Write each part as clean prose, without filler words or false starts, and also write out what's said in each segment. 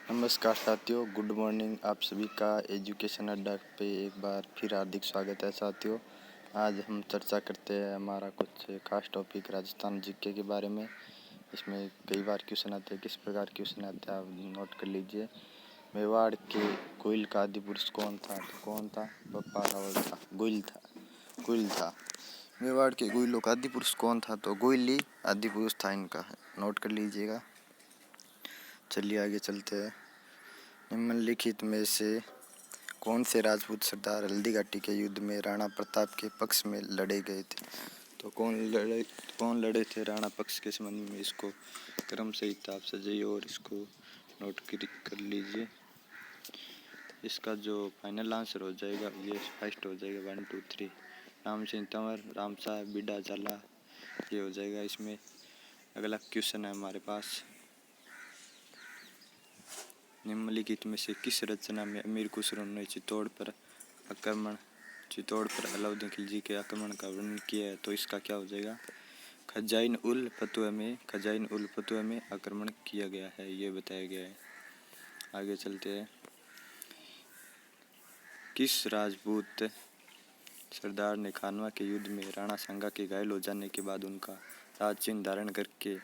नमस्कार साथियों, good morning. आप सभी का एजुकेशन अड्डा पे एक बार फिर हार्दिक स्वागत है साथियों। आज हम चर्चा करते हैं हमारा कुछ खास टॉपिक राजस्थान जीके के बारे में। इसमें कई बार क्वेश्चन आते हैं, किस प्रकार क्वेश्चन आते हैं आप नोट कर लीजिए। मेवाड़ के गोइल का आदि पुरुष कौन था? तो कौन था? बप्पा रावल था। गोइल था। मेवाड़ के गोइलों का आदि पुरुष कौन था? तो गोइल ही आदि पुरुष था इनका, नोट कर लीजिएगा। चलिए आगे चलते हैं। निम्नलिखित में से कौन से राजपूत सरदार हल्दी घाटी के युद्ध में राणा प्रताप के पक्ष में लड़े गए थे? तो कौन लड़े थे राणा पक्ष के संबंध में? इसको क्रम सहित आप सजाइए और इसको नोट कर लीजिए। इसका जो फाइनल आंसर हो जाएगा ये फर्स्ट हो जाएगा 1 2 3। राम सिंह तंवर, राम साहब बिडा झाला, ये हो जाएगा। इसमें अगला क्वेश्चन है हमारे पास, निम्नलिखित में से किस रचना में अमीर खुसरो ने चित्तौड़ पर अलाउद्दीन खिलजी के आक्रमण का वर्णन किया है? तो इसका क्या हो जाएगा? खजाइन उल फतुह में आक्रमण किया गया है, ये बताया गया है। आगे चलते हैं। किस राजपूत सरदार ने खानवा के युद्ध में राणा सांगा के घायल हो जाने के बाद उनका राज चिन्ह धारण करके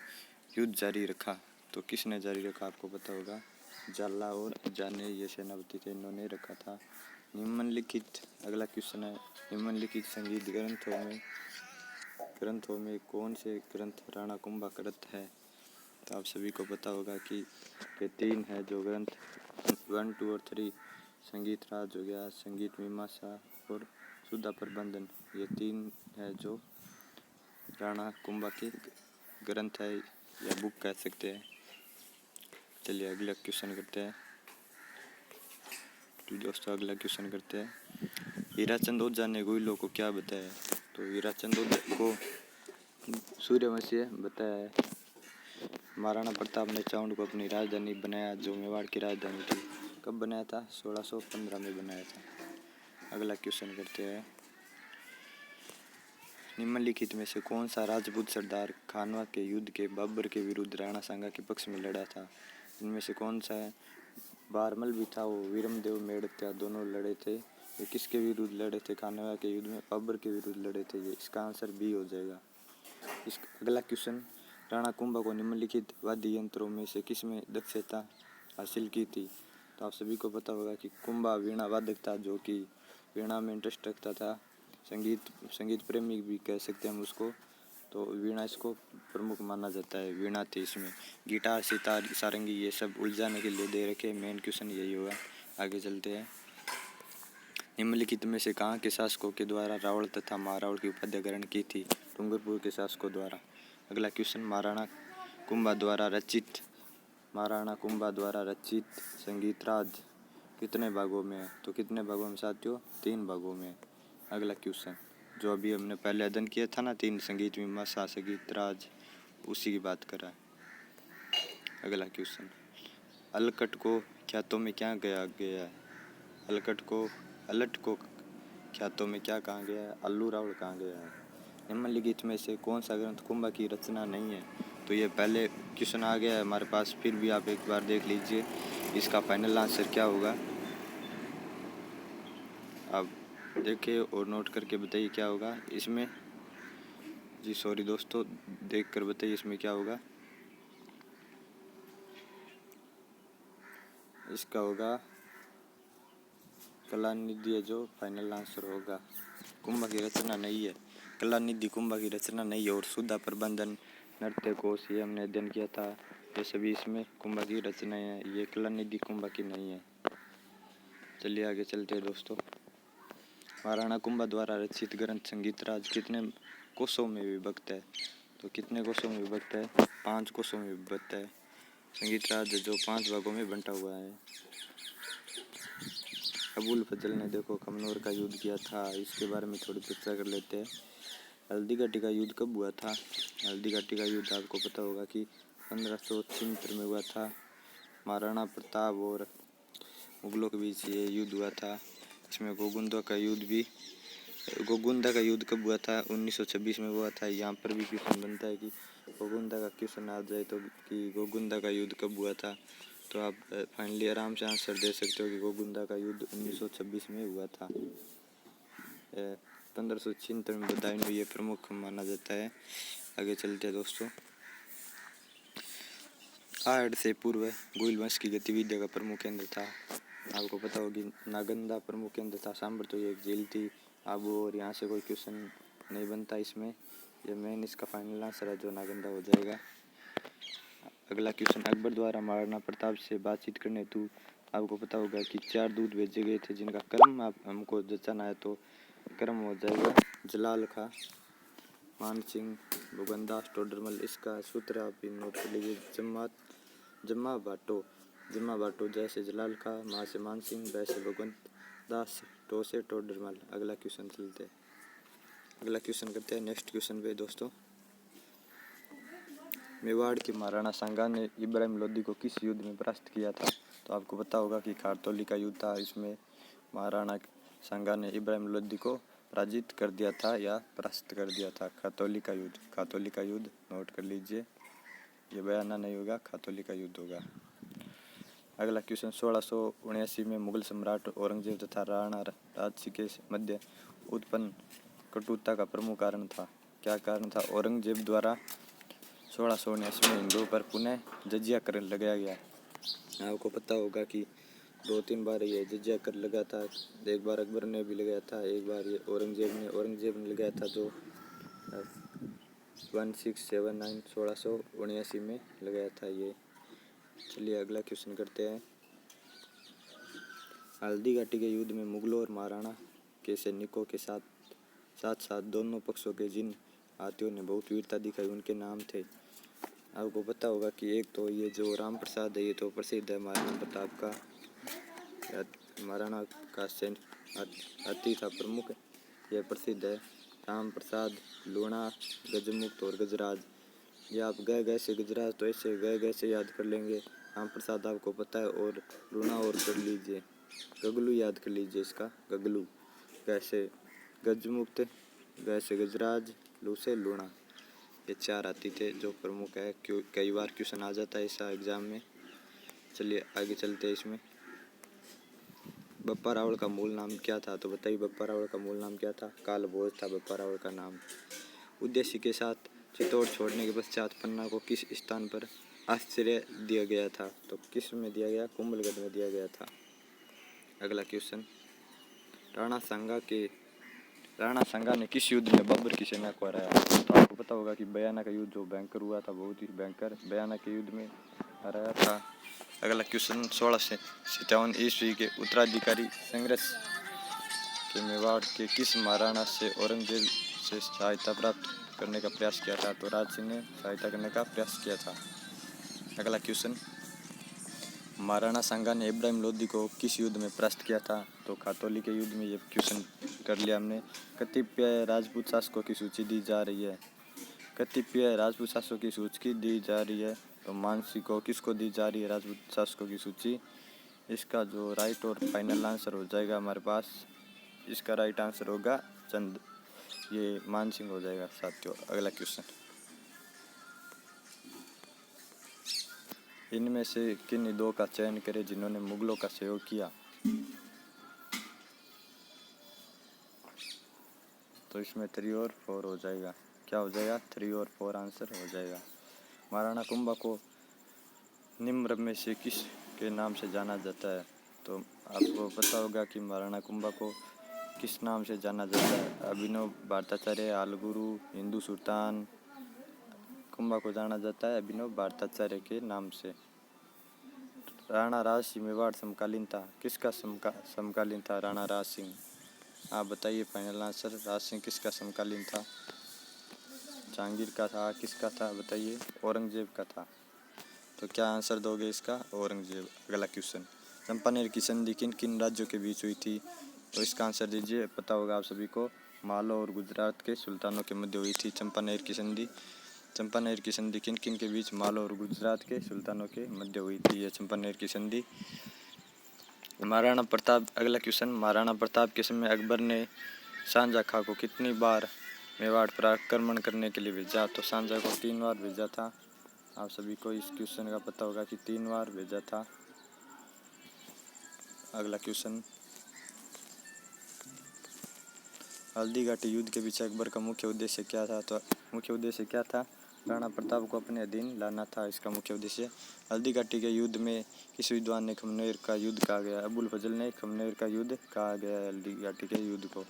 युद्ध जारी रखा? तो किसने जारी रखा? आपको पता होगा, झाला और जाने ये सेनापति थे, इन्होंने रखा था। अगला क्वेश्चन है, निम्नलिखित संगीत ग्रंथों में कौन से ग्रंथ राणा कुंभा कृत है? तो आप सभी को पता होगा कि ये 3 है जो ग्रंथ, 1 2 और 3। संगीत राज हो गया, संगीत मीमांसा और सुधा प्रबंधन, ये 3 है जो राणा कुंभा के ग्रंथ है या बुक कह सकते हैं। चलिए अगला क्वेश्चन करते हैं। तो दोस्तों अगला क्वेश्चन करते हैं। हीराचंद ओझा ने गोइलों को क्या बताया? तो हीराचंद ओझा को सूर्यवंशी बताया है। महाराणा प्रताप ने चावंड को अपनी राजधानी बनाया, जो मेवाड़ की राजधानी थी। कब बनाया था? 1615 में बनाया था। अगला क्वेश्चन करते हैं। निम्नलिखित में से कौन सा राजपूत सरदार खानवा के युद्ध के बाबर के विरुद्ध राणा सांगा के पक्ष में लड़ा था? इनमें से कौन सा है? बारमल भी था, वो वीरमदेव मेड़त्या दोनों लड़े थे। ये किसके विरुद्ध लड़े थे? खानवा के युद्ध में बाबर के विरुद्ध लड़े थे। ये इसका आंसर बी हो जाएगा। अगला क्वेश्चन, राणा कुंभा को निम्नलिखित वाद्य यंत्रों में से किसमें दक्षता हासिल की थी? तो आप सभी को पता होगा कि कुंभा वीणा वादक था, जो कि वीणा में इंटरेस्ट रखता था। संगीत प्रेमी भी कह सकते हैं हम उसको। तो वीणा इसको प्रमुख माना जाता है, वीणा थी इसमें। गिटार, सितार, सारंगी ये सब उलझाने के लिए दे रखे। मेन क्वेश्चन यही होगा। आगे चलते हैं। निम्नलिखित में से कहाँ के शासकों के द्वारा रावण तथा महारावण की उपाधि ग्रहण की थी? डूंगरपुर के शासकों द्वारा। अगला क्वेश्चन, महाराणा कुंभा द्वारा रचित संगीत राज कितने भागों में है? तो कितने भागों में साथियों? 3 भागों में। अगला क्वेश्चन, जो अभी हमने पहले अध्ययन किया था ना, 3 संगीत मीमांसा संगीत राज, उसी की बात कर रहा है। अगला क्वेश्चन, अलकट को ख्यातों में क्या गया है? अलट को ख्यातों में क्या कहा गया है? अल्लू रावल कहा गया है। निम्नलिखित में से कौन सा ग्रंथ कुंभा की रचना नहीं है? तो ये पहले क्वेश्चन आ गया है हमारे पास, फिर भी आप एक बार देख लीजिए इसका फाइनल आंसर क्या होगा। आप देखिए और नोट करके बताइए क्या होगा इसमें। जी सॉरी दोस्तों, देख कर बताइए इसमें क्या होगा। इसका होगा कलानिधि है जो फाइनल आंसर होगा। कुंभा की रचना नहीं है, कलानिधि कुंभा की रचना नहीं है। और सुधा प्रबंधन, नृत्य कोश, ये हमने अध्ययन किया था, ये सभी इसमें कुंभा की रचनाएं हैं। ये कलानिधि कुंभा की नहीं है। चलिए आगे चलते हैं दोस्तों। महाराणा कुंभा द्वारा रचित ग्रंथ संगीत राज कितने कोशों में विभक्त है? तो कितने कोशों में विभक्त है? 5 कोशों में विभक्त है संगीत राज, जो 5 भागों में बंटा हुआ है। अबुल फजल ने देखो कमनौर का युद्ध किया था, इसके बारे में थोड़ी चर्चा कर लेते हैं। हल्दी घाटी का युद्ध कब हुआ था? हल्दी घाटी का युद्ध आपको पता होगा कि 1576 में हुआ था। महाराणा प्रताप और मुगलों के बीच ये युद्ध हुआ था। इसमें गोगुंदा का युद्ध कब हुआ था? 1926 में हुआ था। यहाँ पर भी क्वेश्चन बनता है कि गोगुंदा का क्वेश्चन आ जाए तो कि गोगुंदा का युद्ध कब हुआ था? तो आप फाइनली आराम से आंसर दे सकते हो कि गोगुंदा का युद्ध 1926 में हुआ था। 1576 में बदायूं ये प्रमुख माना जाता है। आगे चलते हैं दोस्तों। आहड़ से पूर्व गुइल वंश की गतिविधियों का प्रमुख केंद्र था। आपको पता होगी नागंदा प्रमुख केंद्र था। सांबर तो ये एक जेल थी आबू, और यहाँ से कोई क्वेश्चन नहीं बनता इसमें। ये मेन इसका फाइनल आंसर है जो नागंदा हो जाएगा। अगला क्वेश्चन, अकबर द्वारा महाराणा प्रताप से बातचीत करने हेतु आपको पता होगा कि 4 दूत भेजे गए थे, जिनका क्रम आप हमको जचाना है। तो क्रम हो जाएगा जलाल खां, मान सिंह, भूगनदास, टोडरमल। इसका सूत्र आप नोट कर लीजिए। जम्मा भाटो जैसे जलाल खां, माँ से मान सिंह, बै से भूगनदास, टो से टोडरमल। अगला क्वेश्चन चलते हैं। अगला क्वेश्चन करते हैं नेक्स्ट क्वेश्चन पे दोस्तों। मेवाड़ के महाराणा सांगा ने इब्राहिम लोदी को किस युद्ध में परास्त किया था? तो आपको पता होगा कि खारतौली का युद्ध था। इसमें महाराणा सांगा ने इब्राहिम लोदी को पराजित कर दिया था या परास्त कर दिया था। खारतौली का युद्ध नोट कर लीजिए। ये बयाना नहीं होगा, खारतौली का युद्ध होगा। अगला क्वेश्चन, 1679 में मुगल सम्राट औरंगजेब तथा राणा राजसिंह के मध्य उत्पन्न कटुता का प्रमुख कारण था। क्या कारण था? औरंगजेब द्वारा 1679 में हिंदुओं पर पुनः जजिया कर लगाया गया। आपको पता होगा कि 2-3 बार ये जजिया कर लगा था। एक बार अकबर ने भी लगाया था, एक बार ये औरंगजेब ने लगाया था, जो 1679 में लगाया था ये। चलिए अगला क्वेश्चन करते हैं। हल्दी घाटी के युद्ध में मुगलों और महाराणा के सैनिकों के साथ दोनों पक्षों के जिन हाथियों ने बहुत वीरता दिखाई, उनके नाम थे। आपको पता होगा कि एक तो ये जो राम प्रसाद है, ये तो प्रसिद्ध है महाराणा प्रताप का, महाराणा का हाथी था प्रमुख, यह प्रसिद्ध है। राम प्रसाद, लूणा, गजमुक्त और गजराज। ये आप गए से गजराज तो ऐसे गए से याद कर लेंगे। राम प्रसाद आपको पता है, और लूणा और कर लीजिए, गगलू याद कर लीजिए इसका, गगलू। गैसे गजमुक्त, गैसे गजराज, लू से लूणा। ये 4 हाथी थे जो प्रमुख है। कई बार क्वेश्चन आ जाता है ऐसा एग्जाम में। चलिए आगे चलते हैं इसमें। बप्पा रावल का मूल नाम क्या था? तो बताइए बप्पा रावल का मूल नाम क्या था? काल भोज था बप्पा रावल का नाम। उद्देश्य के साथ चित्तौड़ छोड़ने के पश्चात पन्ना को किस स्थान पर आश्रय दिया गया था? तो किस में दिया गया? कुंभलगढ़ में दिया गया था। अगला क्वेश्चन, राणा सांगा ने किस युद्ध में बाबर की सेना को हराया? तो आपको पता होगा कि बयाना का युद्ध जो भयंकर हुआ था, बहुत ही भयंकर, बयाना के युद्ध में हराया था। अगला क्वेश्चन, 1657 ईस्वी के उत्तराधिकारी संघर्ष के मेवाड़ के किस महाराणा से औरंगजेब से सहायता प्राप्त करने का प्रयास किया था? तो राज सिंह ने सहायता करने का प्रयास किया था। अगला क्वेश्चन, महाराणा सांगा ने इब्राहिम लोदी को किस युद्ध में परास्त किया था? तो खारतौली के युद्ध में। ये क्वेश्चन कर लिया हमने। कतिपय राजपूत शासकों की सूची दी जा रही है। कतिपय राजपूत शासकों की सूची दी जा रही है, तो मानसी को किसको दी जा रही है राजपूत शासकों की सूची? इसका जो राइट और फाइनल आंसर हो जाएगा हमारे पास, इसका राइट आंसर होगा चंद, ये मान सिंह हो जाएगा साथियों। अगला क्वेश्चन, इनमें से किन 2 का चयन करें जिन्होंने मुगलों का सहयोग किया? तो इसमें 3 और 4 हो जाएगा। क्या हो जाएगा? 3 और 4 आंसर हो जाएगा। महाराणा कुंभा को निम्न में से किस के नाम से जाना जाता है? तो आपको पता होगा कि महाराणा कुंभा को किस नाम से जाना जाता है? अभिनव भारताचार्य, आलगुरु, हिंदू सुल्तान। कुंभा को जाना जाता है अभिनव भारताचार्य के नाम से। राणा राज सिंह मेवाड़ समकालीन था। किसका समकालीन था राणा राज सिंह? आप बताइए फाइनल आंसर। राज सिंह किसका समकालीन था? जहांगीर का था। किसका था बताइए? औरंगजेब का था। तो क्या आंसर दोगे इसका? औरंगजेब। अगला क्वेश्चन, चंपानेर की संधि किन किन राज्यों के बीच हुई थी? तो इसका आंसर दीजिए। पता होगा आप सभी को, मालो और गुजरात के सुल्तानों के मध्य हुई थी चंपानेर की संधि। चंपानेर की संधि किन किन के बीच? मालो और गुजरात के सुल्तानों के मध्य हुई थी ये चंपानेर की संधि। महाराणा प्रताप। अगला क्वेश्चन, महाराणा प्रताप के समय अकबर ने शाहजहाँ खां को कितनी बार मेवाड़ पर आक्रमण करने के लिए भेजा? तो शाहजहाँ को 3 बार भेजा था। आप सभी को इस क्वेश्चन का पता होगा कि 3 बार भेजा था। अगला क्वेश्चन, हल्दी घाटी युद्ध के पीछे अकबर का मुख्य उद्देश्य क्या था? तो मुख्य उद्देश्य क्या था? राणा प्रताप को अपने अधीन लाना था इसका मुख्य उद्देश्य। हल्दी घाटी के युद्ध में किस विद्वान ने खमनेर का युद्ध कहा गया? अबुल फजल ने खमनेर का युद्ध कहा गया है हल्दी घाटी के युद्ध को।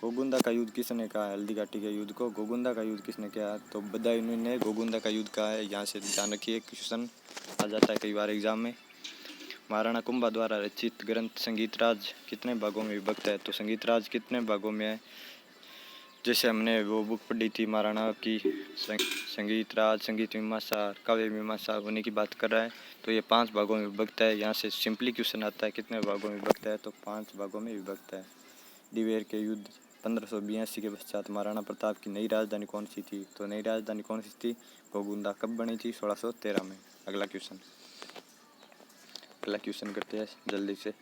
गोगुंदा का युद्ध किसने कहा है हल्दी घाटी के युद्ध को? गोगुंदा का युद्ध किसने किया? तो बदायूं ने गोगुंदा का युद्ध कहा है। यहाँ से ध्यान रखिए, क्वेश्चन आ जाता है कई बार एग्जाम में। महाराणा कुंभा द्वारा रचित ग्रंथ संगीतराज कितने भागों में विभक्त है? तो संगीतराज कितने भागों में है? जैसे हमने वो बुक पढ़ी थी महाराणा की, संगीतराज, संगीत मीमांसा, काव्य मीमांसा, उन्हीं की बात कर रहा है। तो ये 5 भागों में विभक्त है। यहाँ से सिंपली क्वेश्चन आता है कितने भागों में विभक्त है? तो 5 भागों में विभक्त है। दिवेर के युद्ध 1582 के पश्चात महाराणा प्रताप की नई राजधानी कौन सी थी? तो नई राजधानी कौन सी थी? गोगुंदा। कब बनी थी? 1613 में। अगला क्वेश्चन करते हैं जल्दी से।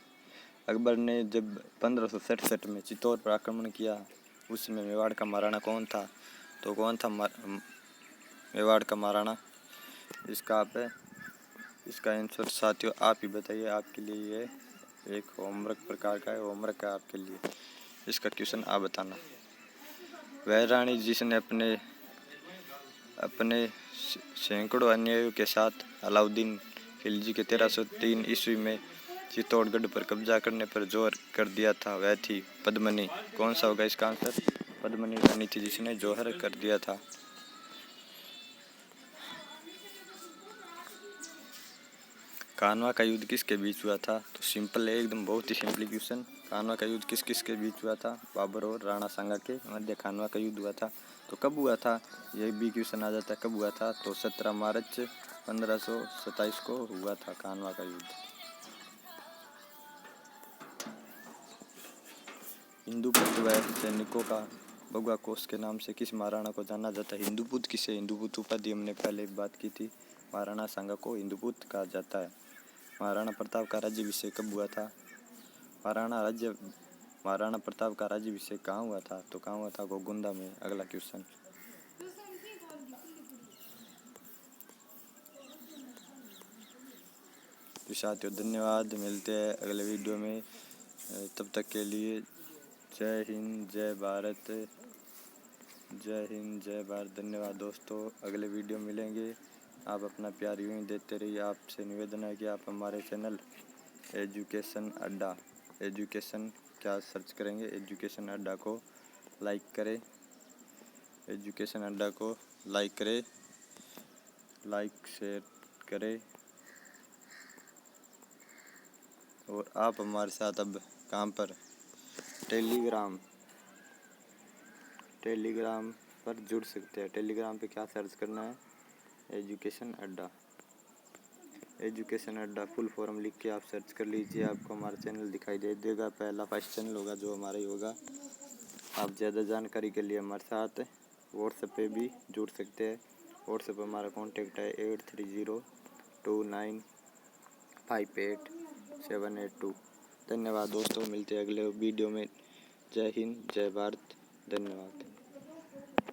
अकबर ने जब 1567 में चित्तौड़ पर आक्रमण किया, उसमें मेवाड़ का महाराणा कौन था? तो कौन था मेवाड़ का महाराणा? इसका आंसर साथियों आप ही बताइए। आपके लिए ये एक होमवर्क प्रकार का है, होमवर्क है आपके लिए। इसका क्वेश्चन आप बताना। वह रानी जिसने अपने सैकड़ों अन्यायियों के साथ अलाउद्दीन खिलजी के 1303 ईस्वी में चित्तौड़गढ़ पर कब्जा करने पर जोर कर दिया था, वह थी पद्मिनी। कौन सा होगा इसका आंसर? पद्मिनी रानी थी जिसने जोहर कर दिया था। कानवा का युद्ध किसके बीच हुआ था? तो सिंपल है एकदम, बहुत ही सिंपली क्वेश्चन। कानवा का युद्ध किसके बीच हुआ था? बाबर और राणा सांगा के मध्य कानवा का युद्ध हुआ था। तो कब हुआ था? ये भी क्वेश्चन आ जाता है कब हुआ था? तो 17 मार्च 1527 को हुआ था कानवा का युद्ध। हिंदूपुत्र व सैनिकों का भगवा कोष के नाम से किस महाराणा को जाना जाता है? हिंदूपुत्र किसे? हिंदूपुत्र उपाधि हमने पहले बात की थी। महाराणा सांगा को हिंदूपुत्र कहा जाता है। महाराणा प्रताप का राज्याभिषेक कब हुआ था? महाराणा प्रताप का राज्याभिषेक कहाँ हुआ था? तो कहाँ हुआ था? गोगुंदा में। अगला क्वेश्चन, तो साथियों धन्यवाद, मिलते हैं अगले वीडियो में। तब तक के लिए जय हिंद, जय भारत, जय हिंद, जय भारत। धन्यवाद दोस्तों, अगले वीडियो मिलेंगे। आप अपना प्यार यूँ ही देते रहिए। आपसे निवेदन है कि आप हमारे चैनल एजुकेशन अड्डा, एजुकेशन क्या सर्च करेंगे, एजुकेशन अड्डा को लाइक करें, एजुकेशन अड्डा को लाइक करें, शेयर करें। और आप हमारे साथ अब कहाँ पर? टेलीग्राम पर जुड़ सकते हैं। टेलीग्राम पे क्या सर्च करना है? एजुकेशन अड्डा फुल फॉर्म लिख के आप सर्च कर लीजिए। आपको हमारा चैनल दिखाई दे देगा। पहला फर्स्ट चैनल होगा जो हमारा ही होगा। आप ज़्यादा जानकारी के लिए हमारे साथ व्हाट्सएप पे भी जुड़ सकते हैं। व्हाट्सएप हमारा कॉन्टेक्ट है 8302958782। धन्यवाद दोस्तों, मिलते हैं अगले वीडियो में। जय हिंद, जय भारत, धन्यवाद।